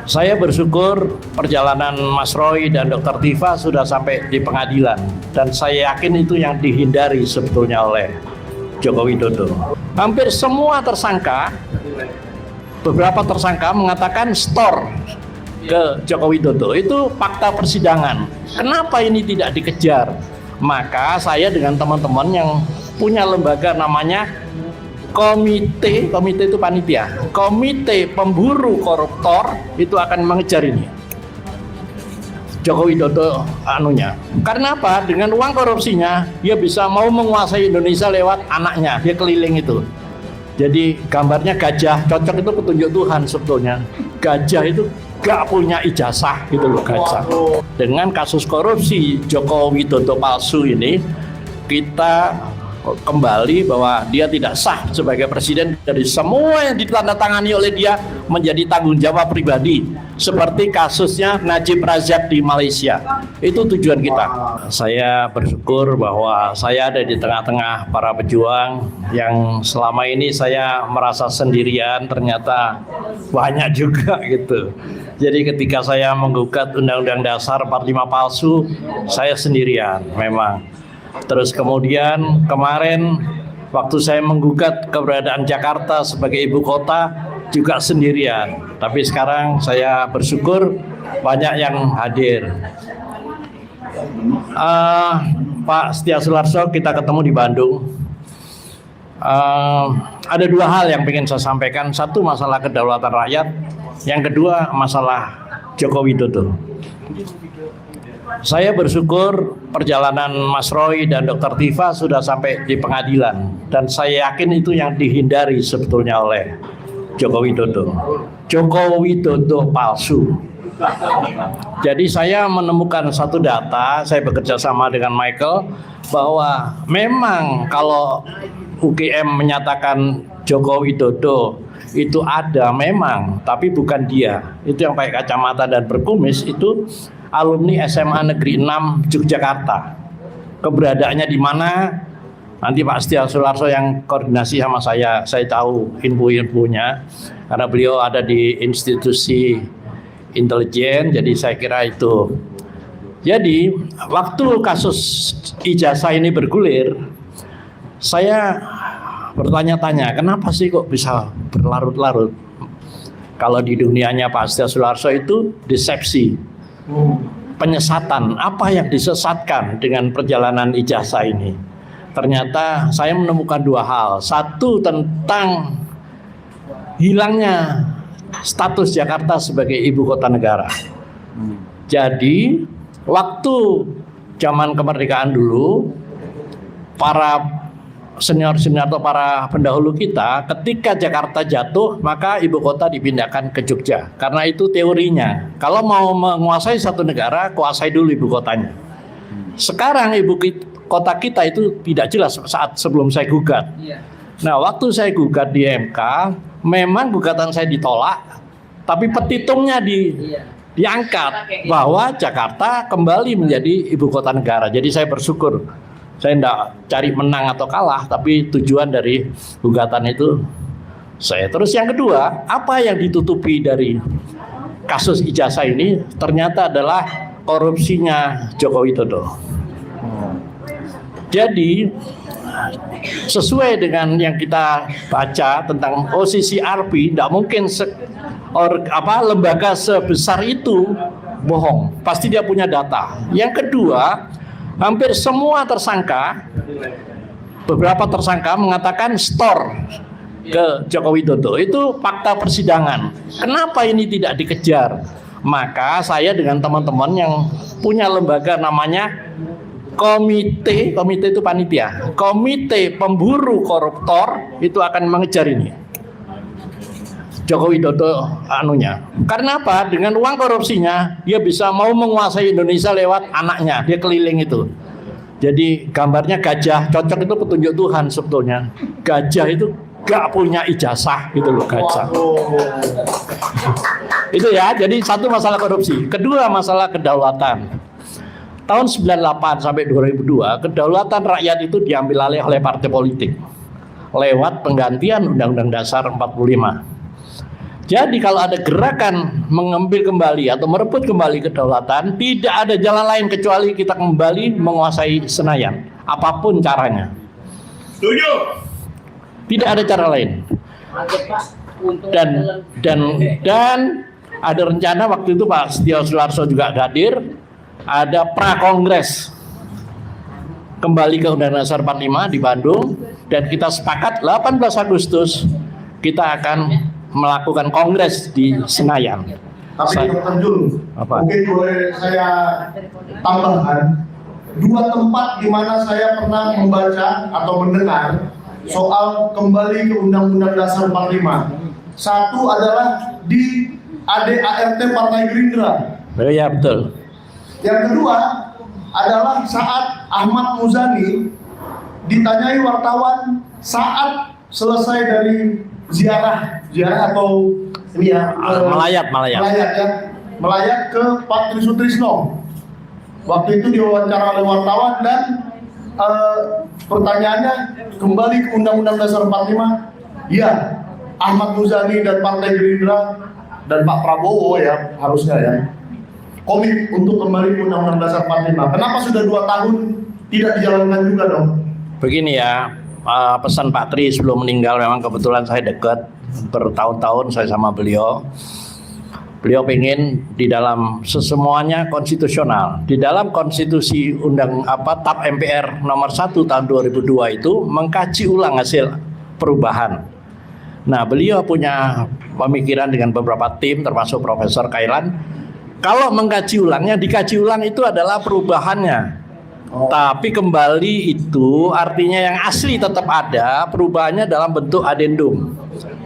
Saya bersyukur perjalanan Mas Roy dan Dr. Tifa sudah sampai di pengadilan, dan saya yakin itu yang dihindari sebetulnya oleh Joko Widodo. Hampir semua tersangka, beberapa tersangka mengatakan store ke Joko Widodo. Itu fakta persidangan. Kenapa ini tidak dikejar? Maka saya dengan teman-teman yang punya lembaga namanya komite itu panitia, komite pemburu koruptor itu akan mengejar ini Joko Widodo karena apa? Dengan uang korupsinya dia bisa mau menguasai Indonesia lewat anaknya, dia keliling itu. Jadi gambarnya gajah, cocok itu petunjuk Tuhan sebetulnya. Gajah itu gak punya ijazah gitu loh, gajah. Dengan kasus korupsi Joko Widodo palsu ini, kita kembali bahwa dia tidak sah sebagai presiden, dari semua yang ditandatangani oleh dia menjadi tanggung jawab pribadi, seperti kasusnya Najib Razak di Malaysia. Itu tujuan kita. Saya bersyukur bahwa saya ada di tengah-tengah para pejuang yang selama ini saya merasa sendirian, ternyata banyak juga gitu. Jadi ketika saya menggugat Undang-Undang Dasar 45 palsu, saya sendirian memang. Terus kemudian kemarin waktu saya menggugat keberadaan Jakarta sebagai ibu kota juga sendirian. Tapi sekarang saya bersyukur banyak yang hadir. Pak Setia Soeharto kita ketemu di Bandung. Ada dua hal yang ingin saya sampaikan. Satu masalah kedaulatan rakyat, yang kedua masalah Joko Widodo. Saya bersyukur perjalanan Mas Roy dan Dr. Tifa sudah sampai di pengadilan, dan saya yakin itu yang dihindari sebetulnya oleh Joko Widodo. Joko Widodo palsu. Jadi saya menemukan satu data, saya bekerja sama dengan Michael, bahwa memang kalau UGM menyatakan Joko Widodo itu ada memang, tapi bukan dia. Itu yang pakai kacamata dan berkumis itu alumni SMA Negeri 6 Yogyakarta. Keberadaannya di mana? Nanti Pak Setia Soeharto yang koordinasi sama saya tahu info-infonya karena beliau ada di institusi intelijen, jadi saya kira itu. Jadi waktu kasus ijazah ini bergulir, saya bertanya-tanya, kenapa sih kok bisa berlarut-larut? Kalau di dunianya Pak Setia Soeharto itu disepsi, penyesatan, apa yang disesatkan dengan perjalanan ijazah ini? Ternyata saya menemukan dua hal. Satu, tentang hilangnya status Jakarta sebagai ibu kota negara. Jadi waktu zaman kemerdekaan dulu, para senior-senior atau para pendahulu kita, ketika Jakarta jatuh maka ibu kota dipindahkan ke Jogja. Karena itu teorinya, kalau mau menguasai satu negara, kuasai dulu ibu kotanya. Sekarang ibu kota kita itu tidak jelas saat sebelum saya gugat. Nah, waktu saya gugat di MK, memang gugatan saya ditolak, tapi petitumnya diangkat bahwa Jakarta kembali menjadi ibu kota negara. Jadi saya bersyukur. Saya tidak cari menang atau kalah, tapi tujuan dari gugatan itu saya. Terus yang kedua, apa yang ditutupi dari kasus ijazah ini ternyata adalah korupsinya Joko Widodo. Jadi sesuai dengan yang kita baca tentang OCCRP, tidak mungkin lembaga sebesar itu bohong. Pasti dia punya data. Yang kedua, hampir semua tersangka, beberapa tersangka mengatakan store ke Joko Widodo. Itu fakta persidangan. Kenapa ini tidak dikejar? Maka saya dengan teman-teman yang punya lembaga namanya komite itu panitia, komite pemburu koruptor itu akan mengejar ini Joko Widodo karena apa? Dengan uang korupsinya dia bisa mau menguasai Indonesia lewat anaknya, dia keliling itu. Jadi gambarnya gajah, cocok itu petunjuk Tuhan sebetulnya. Gajah itu gak punya ijazah gitu loh, gajah. Itu ya, jadi satu masalah korupsi. Kedua masalah kedaulatan. Tahun 98 sampai 2002 kedaulatan rakyat itu diambil alih oleh partai politik lewat penggantian Undang-Undang Dasar 45. Jadi kalau ada gerakan mengambil kembali atau merebut kembali kedaulatan, tidak ada jalan lain kecuali kita kembali menguasai Senayan, apapun caranya. Setuju. Tidak ada cara lain. Dan ada rencana waktu itu Pak Setio Sularso juga hadir, ada prakongres kembali ke Undang-Undang Dasar 45 di Bandung, dan kita sepakat 18 Agustus kita akan melakukan kongres di Senayan. Tapi Dr. Jun, mungkin boleh saya tambahkan 2 tempat di mana saya pernah membaca atau mendengar soal kembali ke Undang-Undang Dasar 45. Satu adalah di ADART Partai Gerindra. Ya betul. Yang kedua adalah saat Ahmad Muzani ditanyai wartawan saat selesai dari ziarah atau ini ya melayat ke Pak Trisutrisno. Waktu itu diwawancara oleh wartawan dan pertanyaannya kembali ke Undang-Undang Dasar 45. Ya, Ahmad Muzani dan Partai Gerindra dan Pak Prabowo ya harusnya ya komit untuk kembali ke Undang-Undang Dasar 45. Kenapa sudah 2 tahun tidak dijalankan juga dong? Begini ya, pesan Pak Tri sebelum meninggal, memang kebetulan saya dekat bertahun-tahun saya sama beliau. Beliau pengen di dalam semuanya konstitusional. Di dalam konstitusi TAP MPR nomor 1 tahun 2002 itu mengkaji ulang hasil perubahan. Nah, beliau punya pemikiran dengan beberapa tim termasuk Profesor Kailan. Kalau mengkaji ulangnya, dikaji ulang itu adalah perubahannya. Tapi kembali itu artinya yang asli tetap ada, perubahannya dalam bentuk adendum.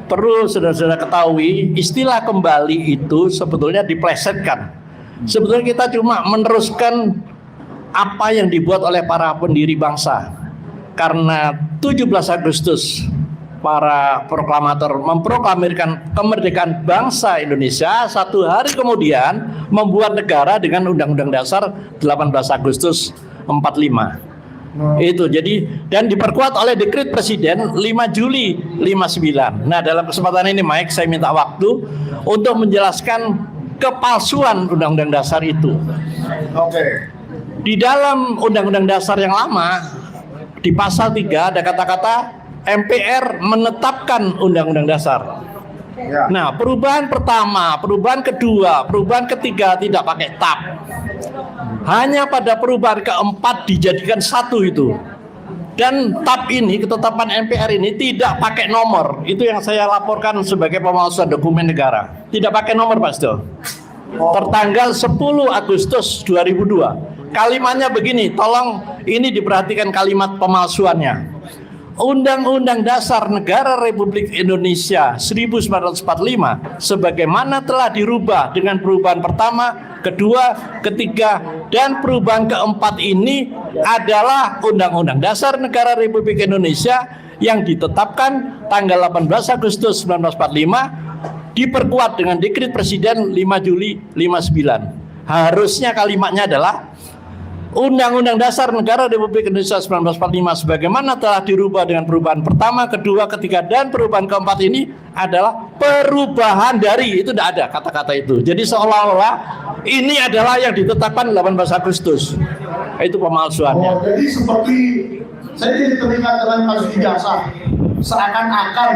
Perlu saudara-saudara ketahui, istilah kembali itu sebetulnya diplesetkan. Sebetulnya kita cuma meneruskan apa yang dibuat oleh para pendiri bangsa. Karena 17 Agustus para proklamator memproklamirkan kemerdekaan bangsa Indonesia, 1 hari kemudian membuat negara dengan Undang-Undang Dasar 18 Agustus 45. Itu jadi, dan diperkuat oleh dekret Presiden 5 Juli 59. Nah, dalam kesempatan ini Mike, saya minta waktu untuk menjelaskan kepalsuan Undang-Undang Dasar itu. Oke. Di dalam Undang-Undang Dasar yang lama, di pasal 3 ada kata-kata MPR menetapkan Undang-Undang Dasar. Ya. Nah, perubahan pertama, perubahan kedua, perubahan ketiga tidak pakai TAP. Hanya pada perubahan keempat dijadikan satu itu. Dan TAP ini, ketetapan MPR ini tidak pakai nomor. Itu yang saya laporkan sebagai pemalsuan dokumen negara. Tidak pakai nomor, Pak Sedo. Tertanggal 10 Agustus 2002. Kalimatnya begini, tolong ini diperhatikan kalimat pemalsuannya. Undang-Undang Dasar Negara Republik Indonesia 1945 sebagaimana telah dirubah dengan perubahan pertama, kedua, ketiga, dan perubahan keempat ini adalah Undang-Undang Dasar Negara Republik Indonesia yang ditetapkan tanggal 18 Agustus 1945, diperkuat dengan dekret Presiden 5 Juli 59. Harusnya kalimatnya adalah Undang-Undang Dasar Negara Republik Indonesia 1945 sebagaimana telah dirubah dengan perubahan pertama, kedua, ketiga, dan perubahan keempat ini adalah perubahan dari, itu tidak ada kata-kata itu. Jadi seolah-olah ini adalah yang ditetapkan 18 Agustus. Itu pemalsuannya. Oh, jadi seperti saya jadi teringat dengan kasus ijazah. Seakan-akan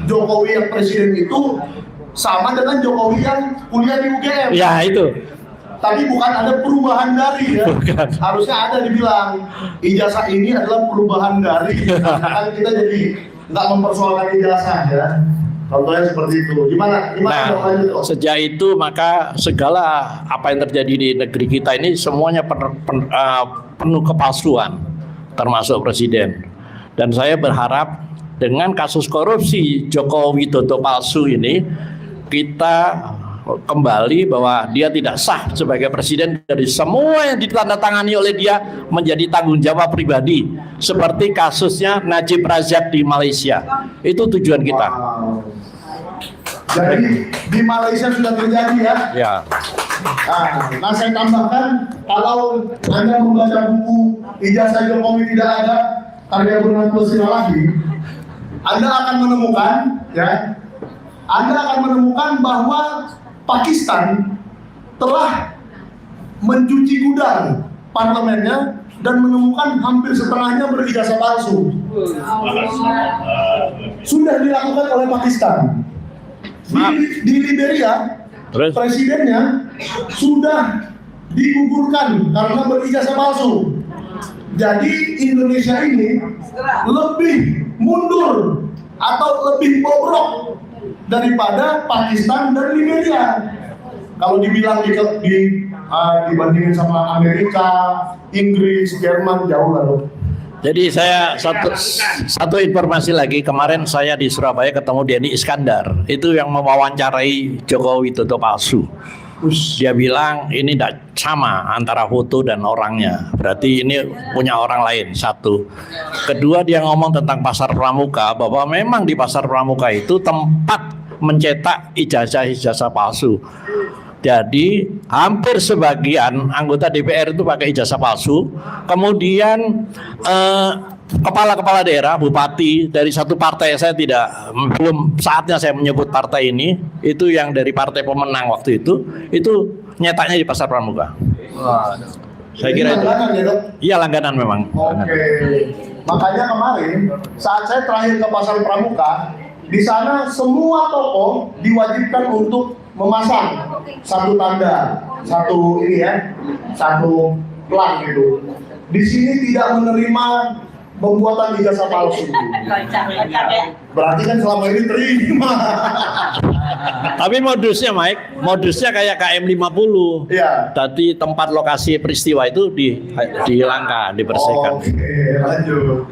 Jokowi yang presiden itu sama dengan Jokowi yang kuliah di UGM. Ya, itu. Tapi bukan ada perubahan dari ya. Bukan. Harusnya ada dibilang ijazah ini adalah perubahan dari. Kan kita jadi nggak mempersoalkan ijazah ya. Contohnya seperti itu. Gimana Nah, sejak itu maka segala apa yang terjadi di negeri kita ini semuanya penuh kepalsuan, termasuk presiden. Dan saya berharap dengan kasus korupsi Joko Widodo palsu ini kita kembali bahwa dia tidak sah sebagai presiden, dari semua yang ditandatangani oleh dia menjadi tanggung jawab pribadi, seperti kasusnya Najib Razak di Malaysia. Itu tujuan kita. Wow. Jadi di Malaysia sudah terjadi ya? Ya. Nah, saya tambahkan, kalau Anda membaca buku Ijazah Jokowi Tidak Ada karya Bernardo Sinulinga, Anda akan menemukan ya Anda akan menemukan bahwa Pakistan telah mencuci gudang parlemennya dan menemukan hampir setengahnya berijazah palsu. Sudah dilakukan oleh Pakistan. Di Liberia, Terus? presidennya sudah digugurkan karena berijazah palsu. Jadi Indonesia ini lebih mundur atau lebih bobrok daripada Pakistan dan Liberia. Kalau dibilang dibandingin sama Amerika, Inggris, Jerman, jauh lah loh. Jadi saya satu informasi lagi, kemarin saya di Surabaya ketemu Denny Iskandar, itu yang mewawancarai Jokowi Widodo palsu. Dia bilang ini tidak sama antara foto dan orangnya, berarti ini punya orang lain, satu. Kedua, dia ngomong tentang pasar pramuka, bahwa memang di pasar pramuka itu tempat mencetak ijazah-ijazah palsu. Jadi hampir sebagian anggota DPR itu pakai ijazah palsu. Kemudian kepala-kepala daerah, bupati dari satu partai, saya belum saatnya saya menyebut partai ini, itu yang dari partai pemenang waktu itu nyetaknya di pasar pramuka. Saya kira itu. Langganan ya, Dok? Iya, langganan memang. Oke. Makanya kemarin saat saya terakhir ke pasar pramuka, di sana semua toko diwajibkan untuk memasang satu tanda, satu plat gitu. Di sini tidak menerima pembuatan ijazah palsu. Berarti kan selama ini terima. Tapi modusnya, Mike, kayak KM50. Iya. Tadi tempat lokasi peristiwa itu dihilangkan, dibersihkan. Oke, lanjut.